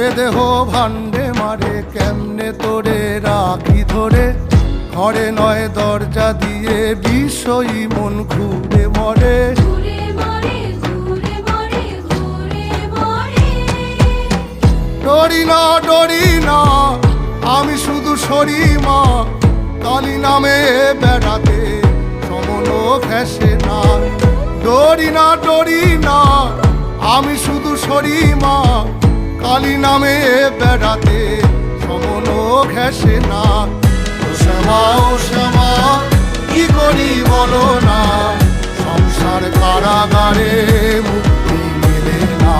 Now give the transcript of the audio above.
এ দেহ ভান্ডে মারে কেমনে তোরে রাখি ধরে, ঘরে নয় দরজা দিয়ে বিষয়ী মন ঘুরে মরে। ডরি না ডরি না আমি শুধু সরি মা, কালী নামে বেড়াতে সমনো ঘেসে না। ডরি না ডরি না আমি শুধু সরি মা, কালী নামে বেড়াতে সমনো ঘেসে না। ও শ্যামা কি করি বলো না, সংসার কারাগারে মুক্তি মেলে না।